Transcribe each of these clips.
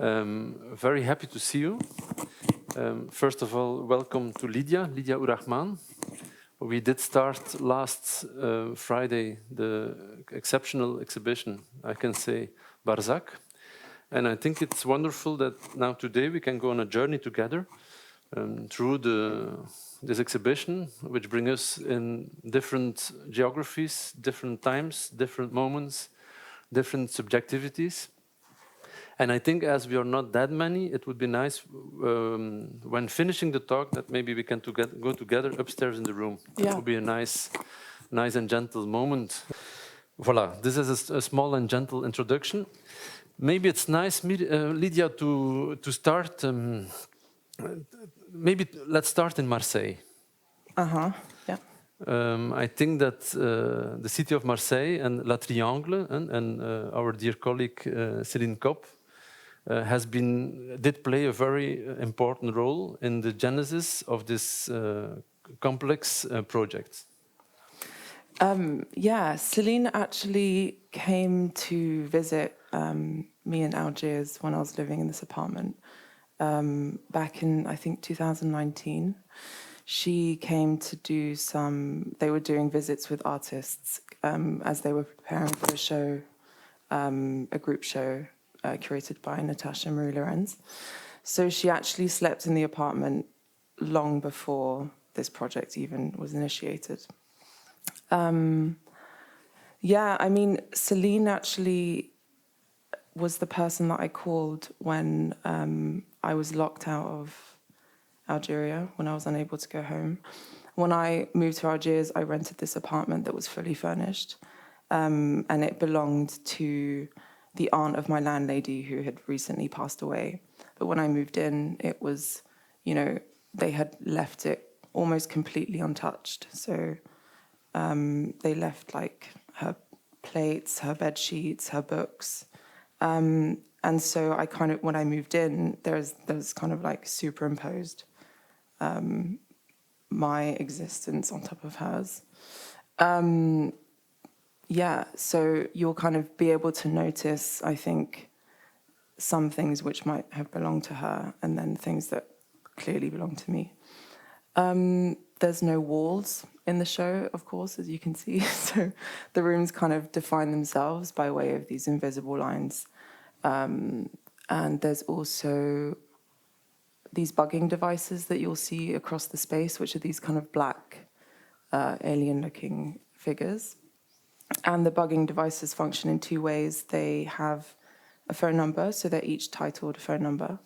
Very happy to see you. First of all, welcome to Lydia Ourahmane. We did start last Friday the exceptional exhibition, I can say, Barzakh. And I think it's wonderful that now today we can go on a journey together through this exhibition, which brings us in different geographies, different times, different moments, different subjectivities. And I think as we are not that many, it would be nice when finishing the talk that maybe we can go together upstairs in the room. Yeah. It would be a nice and gentle moment. Voilà, this is a small and gentle introduction. Maybe it's nice, Lydia, to start. Maybe let's start in Marseille. Yeah. I think that the city of Marseille and La Triangle and our dear colleague Céline Kopp did play a very important role in the genesis of this complex project. Yeah, Céline actually came to visit me in Algiers when I was living in this apartment back in, I think, 2019. She came to do they were doing visits with artists as they were preparing for a show, a group show curated by Natasha Marie Lorenz. So she actually slept in the apartment long before this project even was initiated. Yeah, I mean, Céline actually was the person that I called when I was locked out of Algeria, when I was unable to go home. When I moved to Algiers, I rented this apartment that was fully furnished, and it belonged to the aunt of my landlady who had recently passed away. But when I moved in, it was, they had left it almost completely untouched. So they left like her plates, her bed sheets, her books. And so I kind of, when I moved in, there's kind of like superimposed my existence on top of hers. Yeah, so you'll kind of be able to notice, I think, some things which might have belonged to her and then things that clearly belong to me. There's no walls in the show, of course, as you can see. So the rooms kind of define themselves by way of these invisible lines. And there's also these bugging devices that you'll see across the space, which are these kind of black, alien-looking figures. And the bugging devices function in two ways. They have a phone number, so they're each titled a phone number.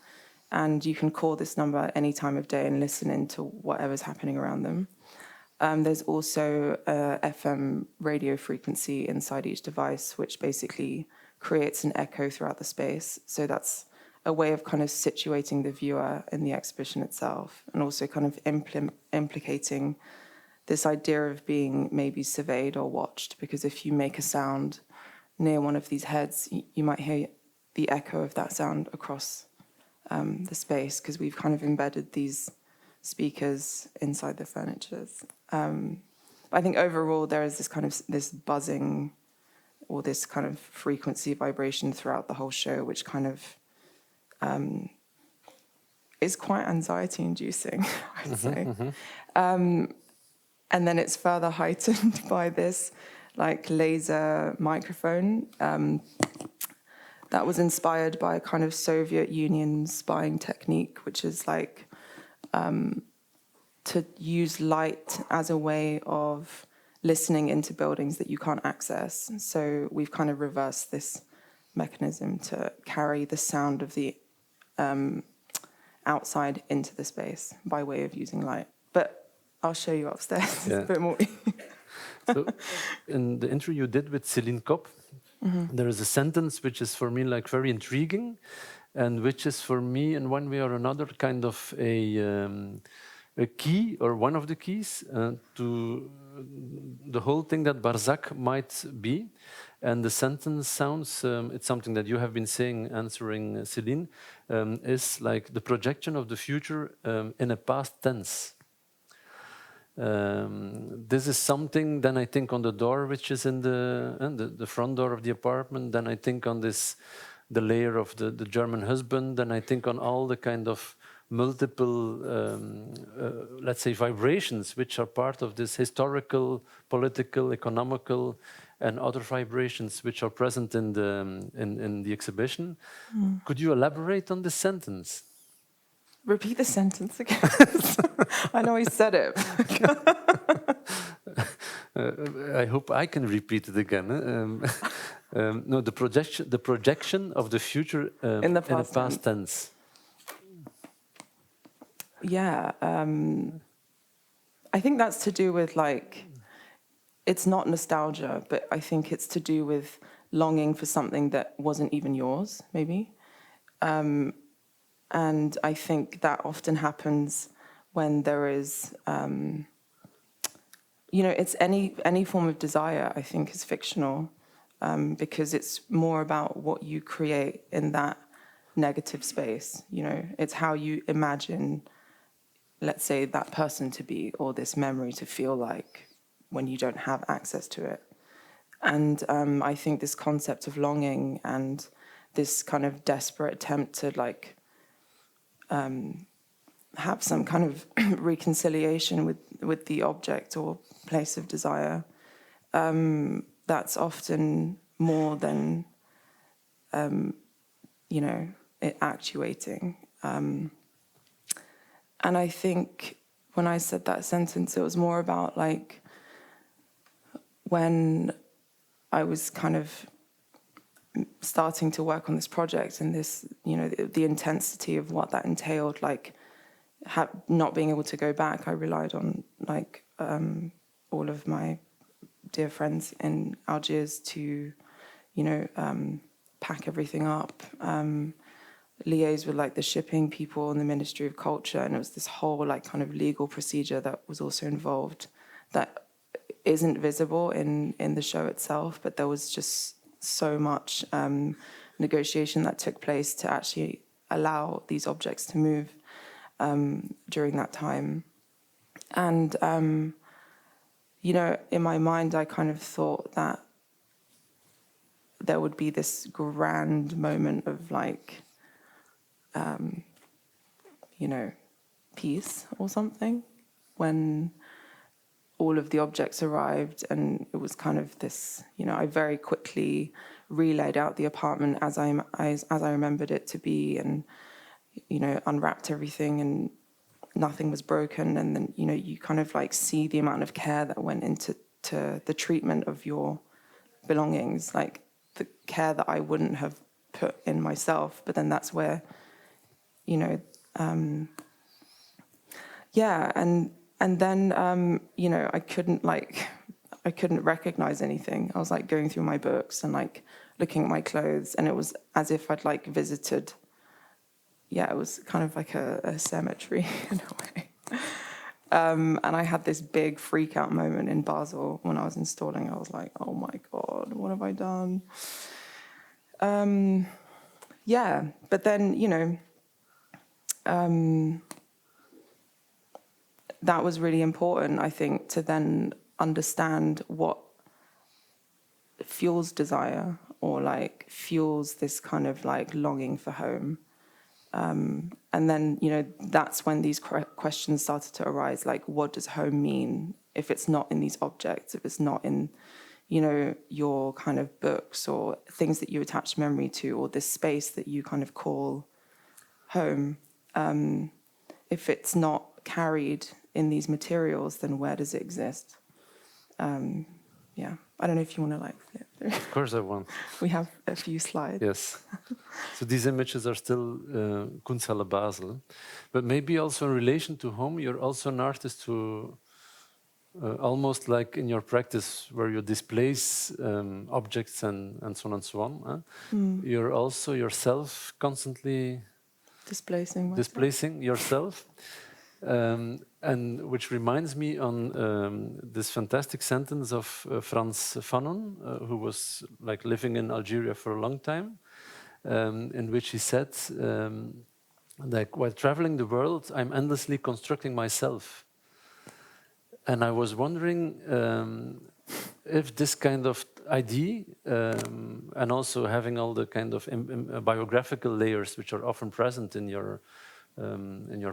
And you can call this number at any time of day and listen into whatever's happening around them. There's also a FM radio frequency inside each device, which basically creates an echo throughout the space. So that's a way of kind of situating the viewer in the exhibition itself, and also kind of implicating this idea of being maybe surveyed or watched, because if you make a sound near one of these heads, you might hear the echo of that sound across the space, because we've kind of embedded these speakers inside the furniture. I think overall there is this buzzing or this kind of frequency vibration throughout the whole show, which kind of is quite anxiety-inducing, I'd say. And then it's further heightened by this like laser microphone that was inspired by a kind of Soviet Union spying technique, which is like to use light as a way of listening into buildings that you can't access. So we've kind of reversed this mechanism to carry the sound of the outside into the space by way of using light. But I'll show you upstairs. Yeah. It's a bit more. So, in the interview you did with Céline Kopp, there is a sentence which is for me like very intriguing, and which is for me in one way or another kind of a key or one of the keys to the whole thing that Barzakh might be. And the sentence sounds, it's something that you have been saying, answering Céline, is like the projection of the future in a past tense. This is something, then I think on the door, which is in the front door of the apartment, then I think on this the layer of the German husband, and I think on all the kind of multiple, let's say, vibrations which are part of this historical, political, economical, and other vibrations which are present in the exhibition. Could you elaborate on this sentence? Repeat the sentence again. I know he said it. I hope I can repeat it again. No, the projection of the future In the past tense. Yeah, I think that's to do with like, it's not nostalgia, but I think it's to do with longing for something that wasn't even yours, maybe. And I think that often happens when there is, it's any form of desire, I think, is fictional, because it's more about what you create in that negative space. It's how you imagine, let's say, that person to be, or this memory to feel like when you don't have access to it. And I think this concept of longing and this kind of desperate attempt to like have some kind of reconciliation with the object or place of desire, that's often more than it actuating. And I think when I said that sentence, it was more about like when I was kind of starting to work on this project and this, the intensity of what that entailed, like not being able to go back. I relied on like all of my dear friends in Algiers to, pack everything up, liaise with like the shipping people and the Ministry of Culture, and it was this whole like kind of legal procedure that was also involved that isn't visible in the show itself, but there was just so much negotiation that took place to actually allow these objects to move during that time. And in my mind I kind of thought that there would be this grand moment of like peace or something when all of the objects arrived, and it was kind of this, I very quickly relaid out the apartment as I remembered it to be, and unwrapped everything, and nothing was broken. And then you kind of like see the amount of care that went into the treatment of your belongings, like the care that I wouldn't have put in myself. But then that's where and then I couldn't recognize anything. I was like going through my books and like looking at my clothes, and it was as if I'd like visited. Yeah, it was kind of like a cemetery in a way. And I had this big freak out moment in Basel when I was installing. I was like, oh my God, what have I done? But then, that was really important, I think, to then understand what fuels desire or like fuels this kind of like longing for home. And then, that's when these questions started to arise, like, what does home mean if it's not in these objects, if it's not in, your kind of books or things that you attach memory to, or this space that you kind of call home. If it's not carried in these materials, then where does it exist? I don't know if you want to like flip through. Of course I want. We have a few slides. Yes. So these images are still Kunsthalle Basel. But maybe also in relation to home, you're also an artist who almost like in your practice where you displace objects and so on and so on. You're also yourself constantly displacing yourself. And which reminds me on this fantastic sentence of Frans Fanon, who was like living in Algeria for a long time, in which he said, like, while traveling the world, I'm endlessly constructing myself. And I was wondering if this kind of idea and also having all the kind of biographical layers which are often present in your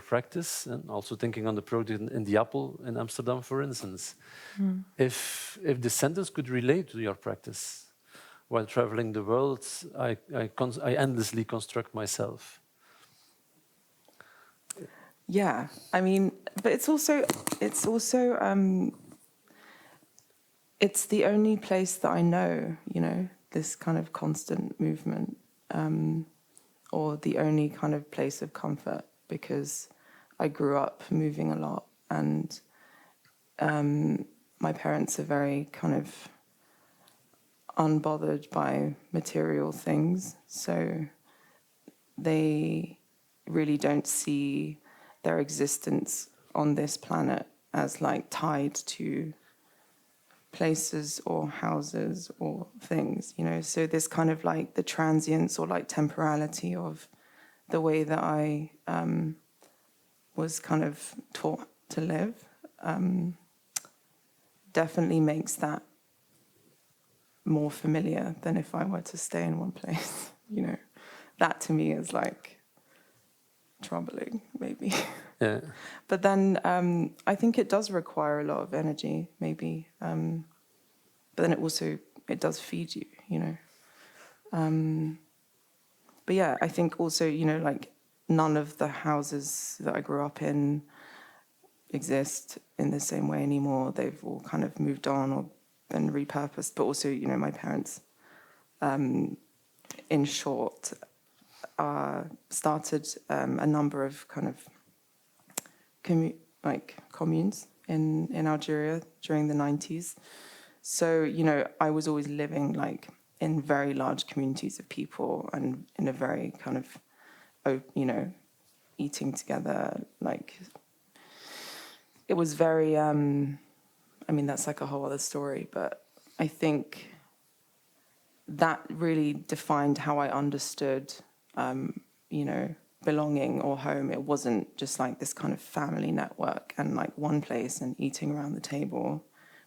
practice, and also thinking on the project in the Apple in Amsterdam, for instance, if the sentence could relate to your practice while traveling the world, I endlessly construct myself. Yeah, I mean, but it's also it's the only place that I know, you know, this kind of constant movement, or the only kind of place of comfort, because I grew up moving a lot, and my parents are very kind of unbothered by material things, so they really don't see their existence on this planet as like tied to places or houses or things, you know. So this kind of like the transience or like temporality of the way that I was kind of taught to live definitely makes that more familiar than if I were to stay in one place, you know. That to me is like troubling, maybe. Yeah. But then I think it does require a lot of energy, maybe. But then it does feed you, you know. But yeah, I think also, you know, like none of the houses that I grew up in exist in the same way anymore. They've all kind of moved on or been repurposed. But also, you know, my parents, in short, started a number of kind of communes in Algeria during the 90s. So, you know, I was always living like in very large communities of people and in a very kind of, you know, eating together. Like, it was very, I mean, that's like a whole other story, but I think that really defined how I understood, you know, belonging or home. It wasn't just like this kind of family network and like one place and eating around the table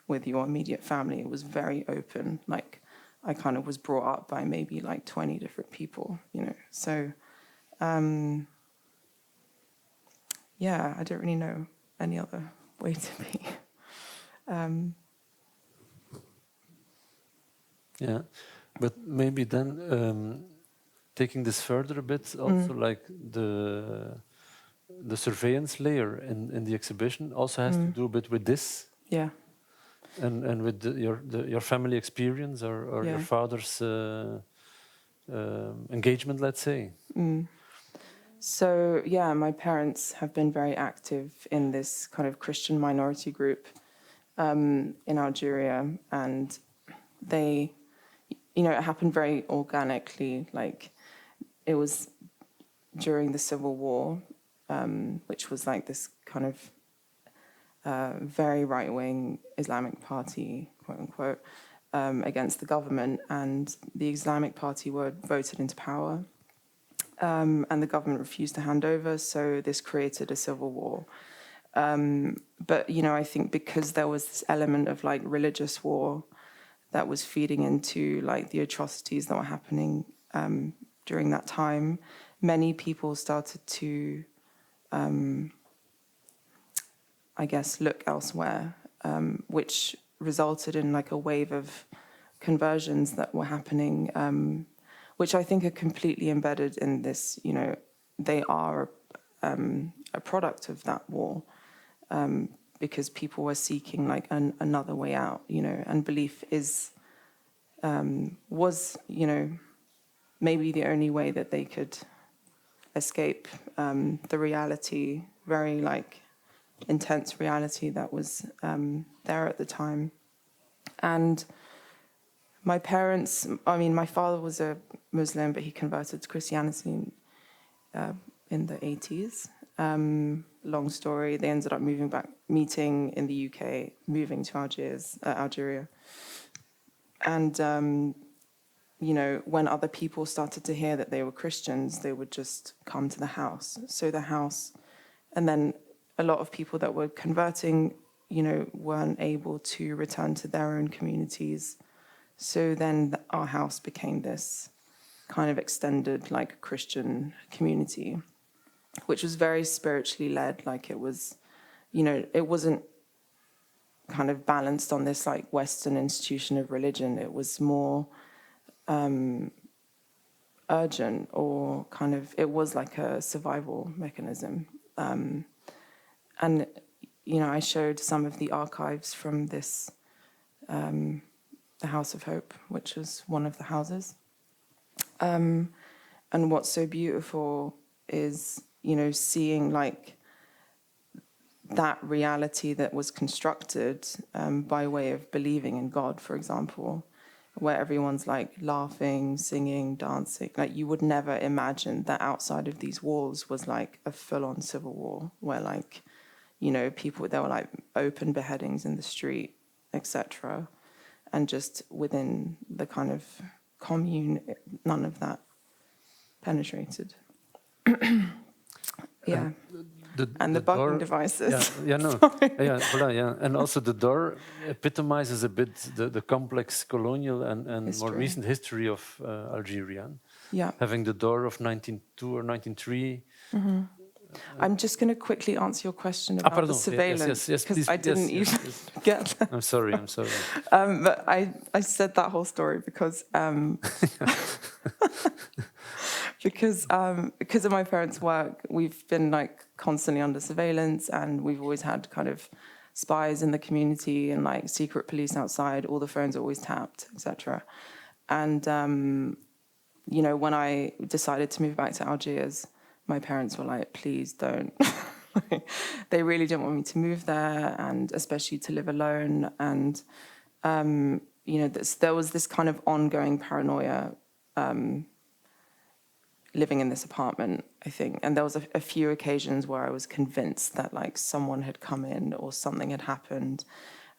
with your immediate family. It was very open. Like, I kind of was brought up by maybe like 20 different people, you know. So, yeah, I don't really know any other way to be. Yeah, but maybe then taking this further a bit, also like the surveillance layer in the exhibition also has to do a bit with this. Yeah. And with your family experience or Yeah. your father's engagement, let's say. So, yeah, my parents have been very active in this kind of Christian minority group in Algeria. And they, you know, it happened very organically. Like, it was during the Civil War, which was like this kind of very right-wing Islamic party, quote unquote, against the government. And the Islamic Party were voted into power. And the government refused to hand over, so this created a civil war. But, you know, I think because there was this element of, like, religious war that was feeding into, like, the atrocities that were happening during that time, many people started to, I guess, look elsewhere, which resulted in, like, a wave of conversions that were happening, which I think are completely embedded in this, you know, they are a product of that war, because people were seeking like another way out, you know, and belief was, you know, maybe the only way that they could escape the reality, very like intense reality that was there at the time. And my parents, I mean, my father was a Muslim, but he converted to Christianity in the 80s. Long story. They ended up meeting in the UK, moving to Algeria. And, you know, when other people started to hear that they were Christians, they would just come to the house. So the house, and then a lot of people that were converting weren't able to return to their own communities. So then our house became this kind of extended, like, Christian community, which was very spiritually led. Like, it was, it wasn't kind of balanced on this, like, Western institution of religion. It was more urgent, or kind of, it was like a survival mechanism. And, I showed some of the archives from this, the House of Hope, which was one of the houses. And what's so beautiful is, seeing, like, that reality that was constructed by way of believing in God, for example, where everyone's, like, laughing, singing, dancing. Like, you would never imagine that outside of these walls was, like, a full-on civil war where, like, people, there were, like, open beheadings in the street, etc. And just within the kind of commune, none of that penetrated. Yeah. And the bugging door, devices. And also the door epitomizes a bit the complex colonial and more recent history of Algeria. Yeah. Having the door of 1902 or 1903. Mm-hmm. I'm just going to quickly answer your question about the surveillance, because I didn't even get that. I'm sorry. But I said that whole story because because of my parents' work. We've been, like, constantly under surveillance, and we've always had kind of spies in the community and, like, secret police outside. All the phones are always tapped, etc. And when I decided to move back to Algiers, my parents were like, please don't. They really didn't want me to move there, and especially to live alone. And, there was this kind of ongoing paranoia living in this apartment, I think. And there was a few occasions where I was convinced that, like, someone had come in or something had happened.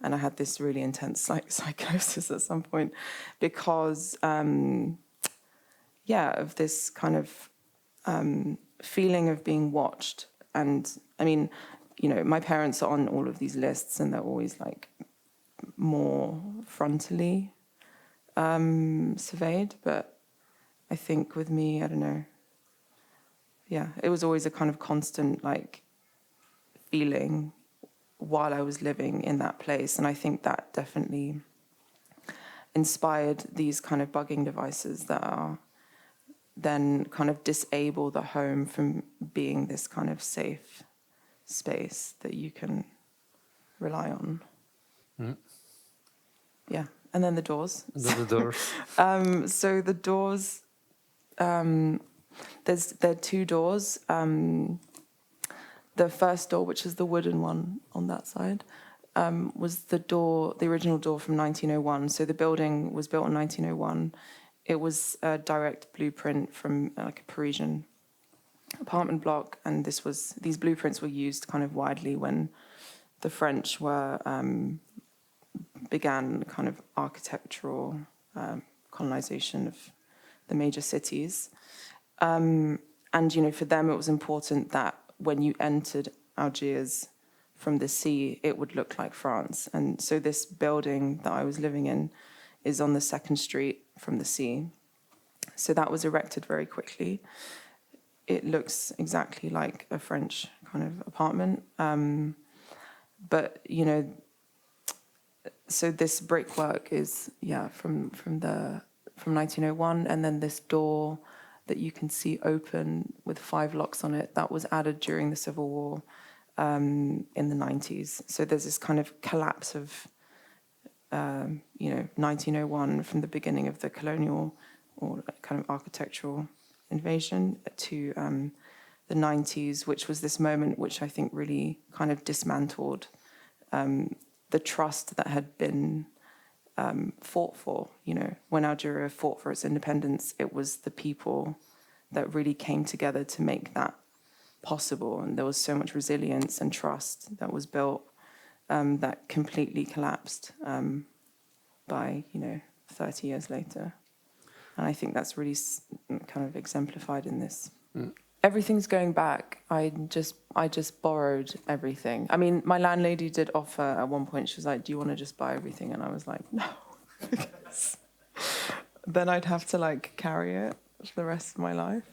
And I had this really intense, like, psychosis at some point because, of this kind of feeling of being watched. And I mean, my parents are on all of these lists, and they're always, like, more frontally surveyed. But I think with me, I don't know. Yeah, it was always a kind of constant, like, feeling while I was living in that place. And I think that definitely inspired these kind of bugging devices that are then kind of disable the home from being this kind of safe space that you can rely on. Mm. Yeah, and then the doors. The doors. So the doors, there are two doors. The first door, which is the wooden one on that side, was the original door from 1901. So the building was built in 1901. It was a direct blueprint from, like, a Parisian apartment block, and these blueprints were used kind of widely when the French began kind of architectural colonization of the major cities. And, for them, it was important that when you entered Algiers from the sea, it would look like France. And so this building that I was living in is on the 2nd Street from the sea. So that was erected very quickly. It looks exactly like a French kind of apartment. But, so this brickwork is, from 1901. And then this door that you can see open with 5 locks on it, that was added during the Civil War in the 90s. So there's this kind of collapse of 1901 from the beginning of the colonial or kind of architectural invasion to the 90s, which was this moment which I think really kind of dismantled the trust that had been fought for. When Algeria fought for its independence, it was the people that really came together to make that possible. And there was so much resilience and trust that was built that completely collapsed by 30 years later. And I think that's really kind of exemplified in this Everything's going back. I just borrowed everything. I mean, my landlady did offer at one point. She was like, "Do you want to just buy everything?" And I was like, "No," because then I'd have to like carry it for the rest of my life.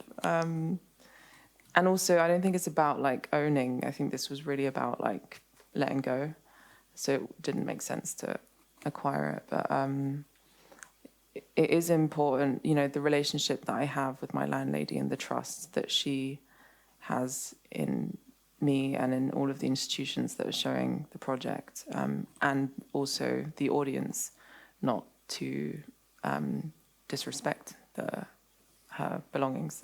And also, I don't think it's about like owning. I think this was really about like letting go. So it didn't make sense to acquire it. But it is important, you know, the relationship that I have with my landlady and the trust that she has in me and in all of the institutions that are showing the project, and also the audience, not to disrespect her belongings.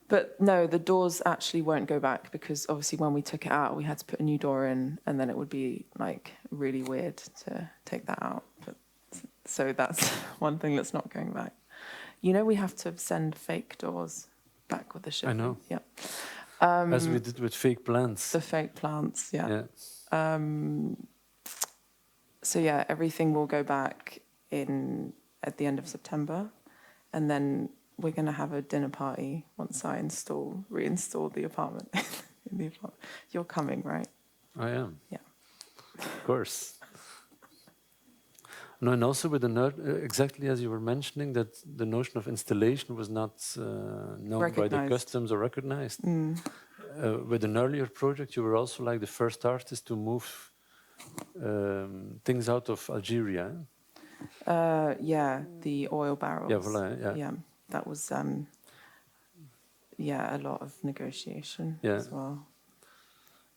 But no, the doors actually won't go back because obviously when we took it out, we had to put a new door in, and then it would be like really weird to take that out. But so that's one thing that's not going back. You know, we have to send fake doors back with the ship. I know. Yeah. As we did with fake plants. The fake plants, yeah. Yeah. So yeah, everything will go back in at the end of September, and then we're going to have a dinner party once I reinstall the apartment. In the apartment. You're coming, right? I am. Yeah. Of course. No, and also with exactly as you were mentioning, that the notion of installation was not known by the customs or recognized. With an earlier project, you were also like the first artist to move things out of Algeria. Yeah, the oil barrels. Yeah, voilà, yeah. Yeah, that was a lot of negotiation as well.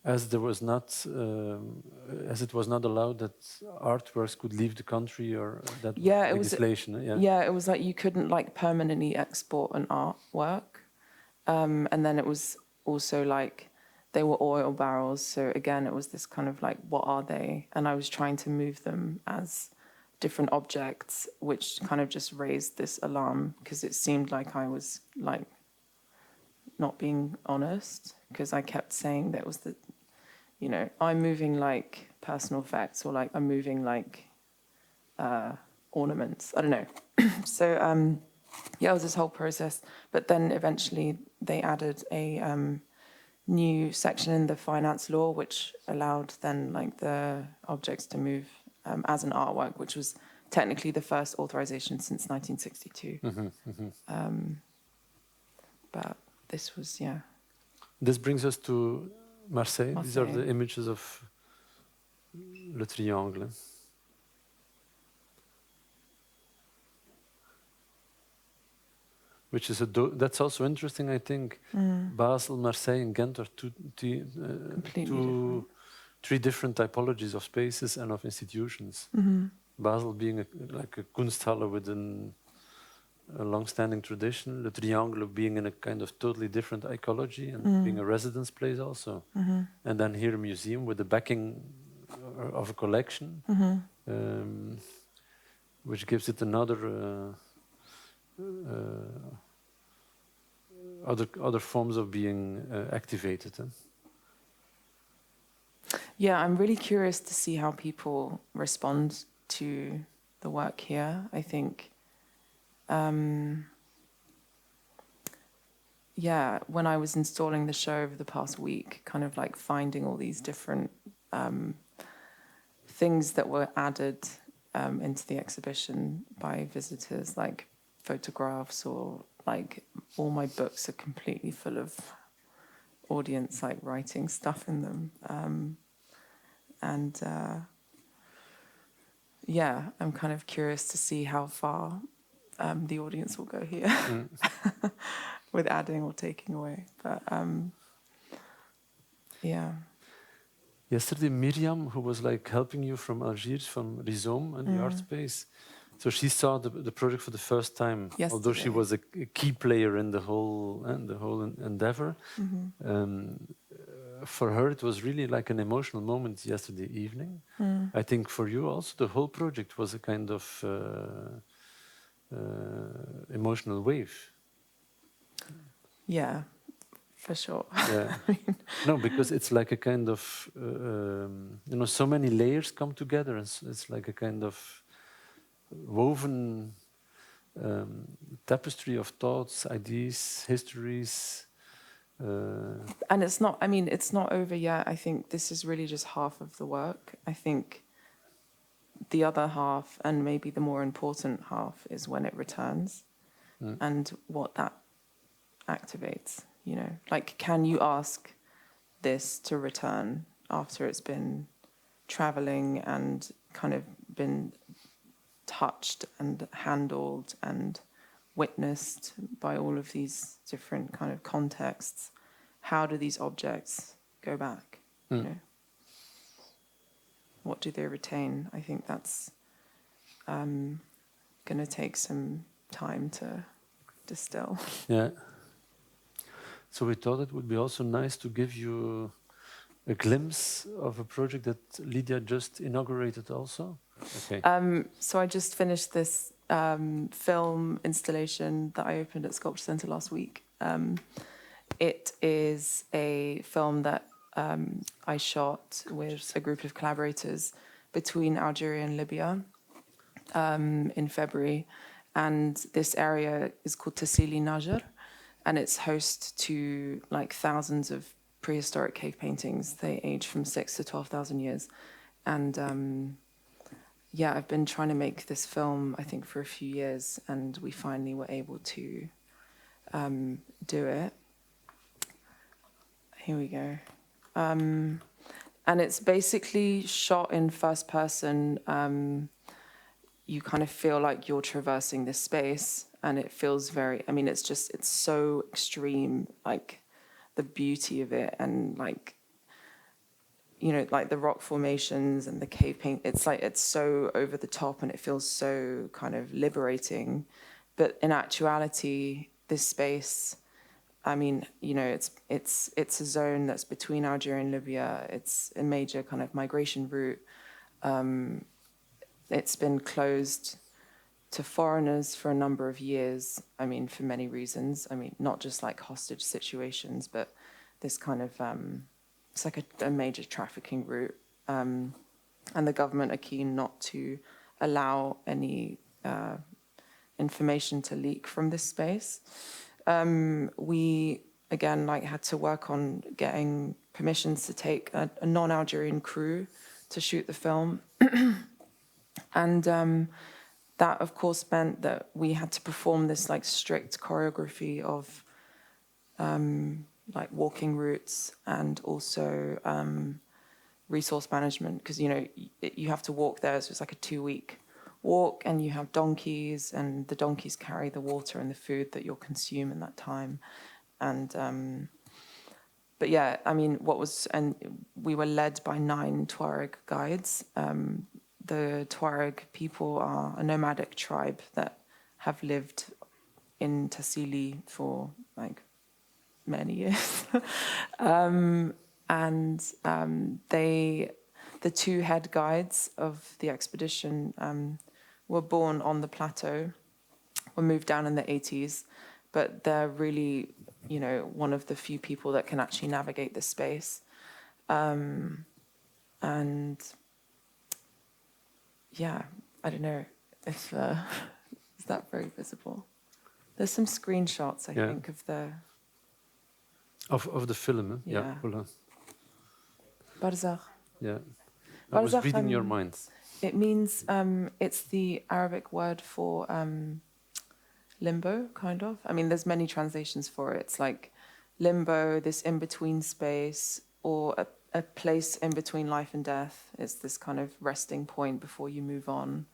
As there was not, as it was not allowed that artworks could leave the country, or that legislation. It was like you couldn't like permanently export an artwork, and then it was also like they were oil barrels. So again, it was this kind of like, what are they? And I was trying to move them as different objects, which kind of just raised this alarm because it seemed like I was like not being honest, because I kept saying that was the, you know, I'm moving like personal effects, or like I'm moving like ornaments. I don't know. So it was this whole process. But then eventually they added a new section in the finance law, which allowed then like the objects to move as an artwork, which was technically the first authorization since 1962. But this was, This brings us to Marseille. These are the images of Le Triangle. Which is that's also interesting, I think. Basel, Marseille, and Ghent are three different typologies of spaces and of institutions. Basel being like a Kunsthalle with a long-standing tradition, Le Triangle being in a kind of totally different ecology and being a residence place also. And then here a museum with the backing of a collection, which gives it another other forms of being activated. Yeah, I'm really curious to see how people respond to the work here. I think, when I was installing the show over the past week, kind of like finding all these different things that were added into the exhibition by visitors, like photographs, or like all my books are completely full of audience like writing stuff in them. I'm kind of curious to see how far the audience will go here with adding or taking away. But Yesterday, Miriam, who was like helping you from Algiers, from Rhizome and the art space, so she saw the project for the first time. Yesterday. Although she was a key player in the whole endeavor. For her, it was really like an emotional moment yesterday evening. I think for you also, the whole project was a kind of emotional wave. Yeah, for sure. Yeah. No, because it's like a kind of, so many layers come together, and it's like a kind of woven tapestry of thoughts, ideas, histories. And it's not, I mean, it's not over yet. I think this is really just half of the work. I think the other half, and maybe the more important half, is when it returns and what that activates, you know. Like, can you ask this to return after it's been traveling and kind of been touched and handled and witnessed by all of these different kind of contexts? How do these objects go back? You know, what do they retain? I think that's going to take some time to distill. Yeah. So we thought it would be also nice to give you a glimpse of a project that Lydia just inaugurated also. Okay. So I just finished this film installation that I opened at Sculpture Centre last week. It is a film that I shot with a group of collaborators between Algeria and Libya in February. And this area is called Tassili Najer, and it's host to like thousands of prehistoric cave paintings. They age from 6,000 to 12,000 years. And yeah, I've been trying to make this film, I think, for a few years, and we finally were able to do it. Here we go. And it's basically shot in first person. You kind of feel like you're traversing this space, and it feels very, I mean, it's so extreme, like the beauty of it, and like, you know, like the rock formations and the cave paint, it's like, it's so over the top and it feels so kind of liberating. But in actuality, this space, I mean, you know, it's a zone that's between Algeria and Libya. It's a major kind of migration route. It's been closed to foreigners for a number of years. I mean, for many reasons. I mean, not just like hostage situations, but this kind of, it's like a major trafficking route. And the government are keen not to allow any information to leak from this space. We, again, like had to work on getting permissions to take a non-Algerian crew to shoot the film. And that, of course, meant that we had to perform this like strict choreography of like walking routes and also resource management, because, you know, you have to walk there. So it's like a 2-week walk, and you have donkeys, and the donkeys carry the water and the food that you'll consume in that time. And but yeah, I mean, and we were led by 9 Tuareg guides. The Tuareg people are a nomadic tribe that have lived in Tassili for like many years. The 2 head guides of the expedition were born on the plateau, were moved down in the 80s, but they're really, you know, one of the few people that can actually navigate this space. And yeah, I don't know if is that very visible. There's some screenshots, I think, of the film. Eh? Yeah. Voilà. Barzakh. Yeah. I was Barzakh, reading your mind. It means it's the Arabic word for limbo, kind of. I mean, there's many translations for it. It's like limbo, this in-between space, or a place in between life and death. It's this kind of resting point before you move on.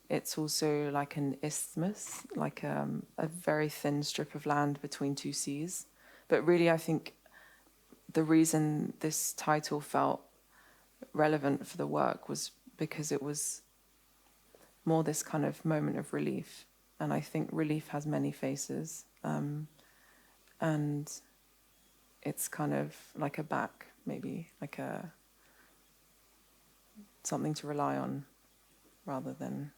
It's also like an isthmus, like a very thin strip of land between 2 seas. But really, I think the reason this title felt relevant for the work was because it was more this kind of moment of relief. And I think relief has many faces. And it's kind of like a back, maybe, like something to rely on rather than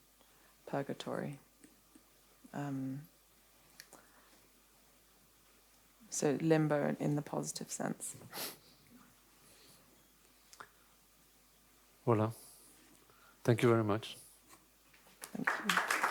purgatory. So limbo in the positive sense. Voilà. Thank you very much. Thank you.